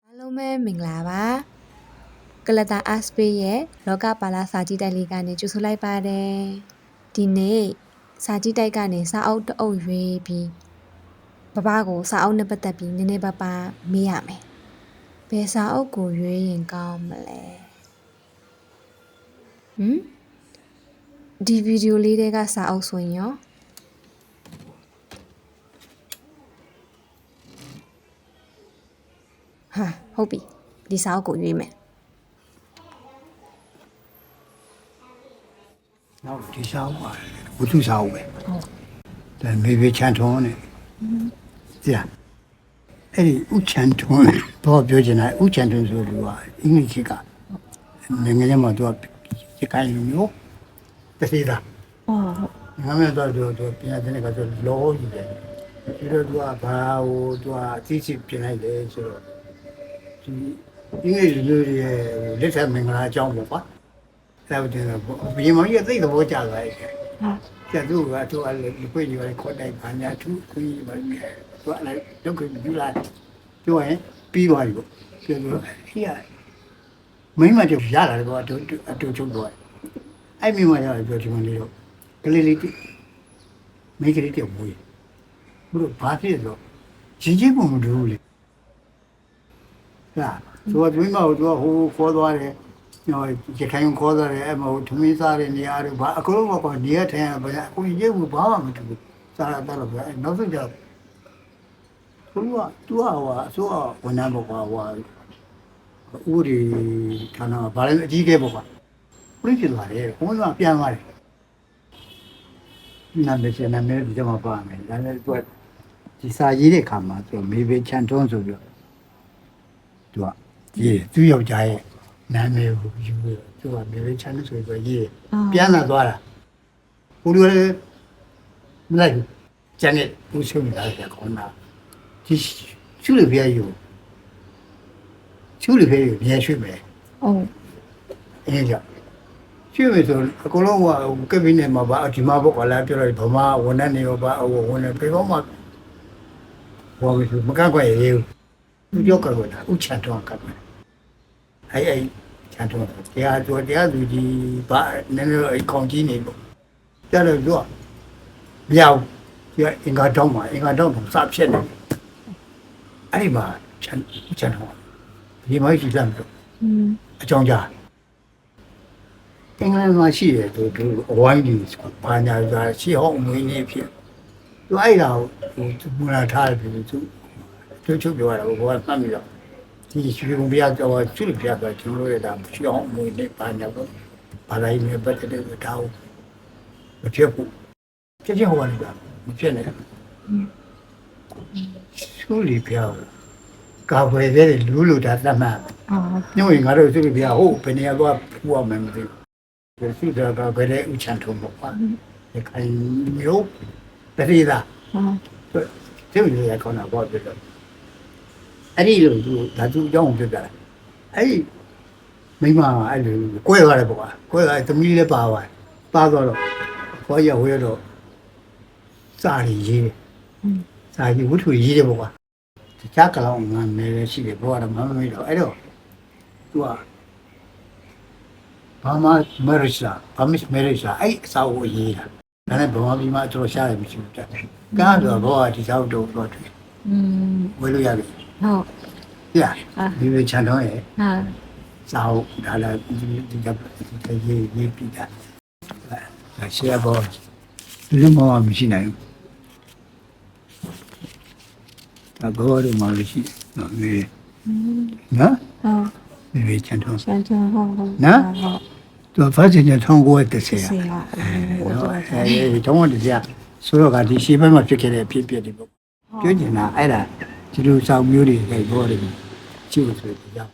အားလုံးပဲမင်္ဂလာပါကလတာအစပေးရဲ့လောကပါလာစာကြည့်တိုက်လေးကနေကြိုဆိုလိုက်ပါတယ်ဒီနေ့စာကြည့်တိုက်ကနေစာအုပ်တအုပ်ရွေးပြီးဘဘကိုစာအုပ်နဲ့ပတ်သက်ပြီးနည်းနည်းပါးပါးမေးရမယ်ဘယ်စာအုပ်ကိုရွေးရင်ကောင်းမလဲဒီဗီဒီယိုလေးတွေကစာအုပ်ဆိုရင်ရောဟာဟုတ်ပြီဒီစာအုပ်ကိုရွေးမယ်နောက်ဒီစားပါဝတ္ထုစားဦးပဲဟုတ်ဒါမေဘေချန်ထုံးနဲ့ကြာအဲ့ဒီဥချန်ထုံးတော့ပြောချင်တာဥချန်ထုံးဆိုလို့ကအင်္ဂလိပ်ကနိုင်ငံခြားမှာတော့ဒီကိုင်းလူမျိုးတတိတာဟုတ်ငါမျိုးတော့ပြန်တဲ့ကဆိုလောကြီးတယ်ဒီတော့သူကဘာဟိုသူကအသိစိတ်ပြင်လိုက်တယ်ဆိုတော့ဒီအင်္ဂလိပ်လူမျိုးရဲ့လက်ထက်မင်္ဂလာအကြောင်းပေါ့ကွာအဲ့ဒါတော့ဘယ်မှာရသိတဲ့ဘောကြလာရဲ့ကျသူကတော့အဲ့ဒီပြေးနေရခေါ်တိုင်းဘာညာသူခွေးပါနေသူအဲ့ဒုက္ခယူလာပြောရင်ပြီးသွားပြီပေါ့ပြောလို့ဟိရမိမတို့ရလာတော့အတူချုပ်တော့အဲ့မိမရပြောဒီမလေးတော့ကလေးလေးမိကလေးတည်းဝေးဘုရားဘာဖြစ်တော့ချင်းပုံမတူဘူးလေဟာသူကမိမကိုသူကဟိုခေါ်သွားတယ်နော်ရခိုင်ခေါ်သွားတယ်အဲ့မဟုတ်ထမင်းစားတဲ့နေရာတွေဘာအကုန်လုံးကနေရာထိုင်ရပါအကုန်ရုပ်ဘူးဘာမှမတူဘူးစားရတော့ပဲနောက်ဆုံးကျသူကဟိုအစိုးရဝန်ထမ်းပေါ့ကွာဟိုဥပဒေဌာနဘာလဲအကြီးအကဲပေါ့ကွာပြည့်ဖြစ်သွားတယ်ဘုန်းကြီးကပြန်သွားတယ်နာမည်ကျနာမည်ဒီမှာပါမယ်ဒါနဲ့သူကဒီစာရေးတဲ့ခါမှာသူမေဘေချန်တွန်းဆိုပြီးသူကရေးသူယောက်ျားရဲ့နာမည်ကိုယူပြီးသူကမေဘေချန်ဆိုပြီးရေးပြန်လာသွားတာဘုရားလည်းမလိုက်ဘူးကျန်တဲ့ဘူးချုံလာတယ်ခေါင်းနာဒီချူလေပြယူချူလေပြယူပြန်ရွှေ့မယ်ဟုတ်အဲ့ကြောင့်ရွှေ့မယ်ဆိုအကုန်လုံးကကက်ဘိနက်မှာပါဒီမှာပေါ့ကွာလာပြောတော့ဗမာဝန်ထမ်းတွေရောပါဝန်ထမ်းပေတော့မှဘောမမကကွက်ရေးသူပြောကြတာဥချန်တော့ကတ်မယ်အဲ့ချန်တော့တရားသူကြီးဘာနည်းနည်းတော့အကောင်ကြီးနေပေါ့ကြားလို့သူကမြောက်ဒီအင်္ဂါတောင်းမှာအင်္ဂါတောင်းကိုစဖြစ်နေအဲ့ဒီမှာချန်တော့ဒီမိုက်ကြီးလမ်းတော့အကြောင်းကြားအင်္ဂလန်မှာရှိတယ်သူအဝိုင်းကြီးဘာညာဆိုတာရှေ့ဟောင်းမွေးနေဖြစ်သူအဲ့ဒါကိုသူမလာထားတယ်သူချုပ်ပြောရတာဘောကမှတ်ပြီးတော့ဒီရွှေကုန်ပြတော့ချွတ်ပြတော့ကျွန်တော်တို့ရတာရှေ့ဟောင်းမွေးနေဘာညာတော့ဘာသာရေးနဲ့ပတ်သက်တဲ့ဒါကိုမဖြစ်ဘူးဖြစ်ချင်းဟောနေတာမဖြစ်နဲ့ရှုလီပြောကာဝယ်တဲ့လူတာသတ်မှတ်ညဝင်ငါတို့ရှုလီပြောဟုတ်ဘယ်နေရာသွားဖူးအောင်မသိဘူးရှိတာကဘယ်လဲဥချန်ထုံးပေါ့ကွာဒီခိုင်မျိုးတတိသာသူ့ရကောနာပေါ့ပြတော့အဲ့ဒီလိုသူဓာတုအကြောင်းပြပြတယ်အဲ့ဒီမိမအဲ့လိုကွဲသွားတယ်ပေါ့ကွာကွဲသွားသမီးလည်းပါသွားတော့ခေါ်ရဝဲတော့စာရီရေးစာရီဝတ္ထုရေးတယ်ပေါ့ကွာတခြားကလောင်ငါနယ်လည်းရှိတယ်ဘောကတော့မမေ့တော့အဲ့တော့သူကဘာမှမရစ်လားဘာမှမရစ်လားအဲ့အစာကိုရေးတာဒါနဲ့ဘာမှပြီးမှတော်ရှားတယ်မရှိဘူးတက်ကားတော့ဘောကဒီစားတော့တွေ့ဝယ်လို့ရတယ်ဟုတ်ဒီလိုချန်တော့ရဲ့စာအုပ်ဒါလည်းဒီကရေးပြီးတာဒါရှေ့ဘောဒီလိုမှမရှိနိုင်ဘူးဒါဘောတော့မှရှိနော်ဟုတ်ချန်တော့ဟုတ်နော်သူဖတ်ချင်တဲ့1930အဲဒီတော့တရားဆိုတော့ကဒီရှေ့ဘက်မှာဖြစ်ခဲ့တဲ့အဖြစ်အပျက်တွေပေါ့ပြောချင်တာအဲ့ဒါဒီလိုစောင့်မျိုးတွေပဲဘောတယ်ကြည့်လို့ဆိုတော့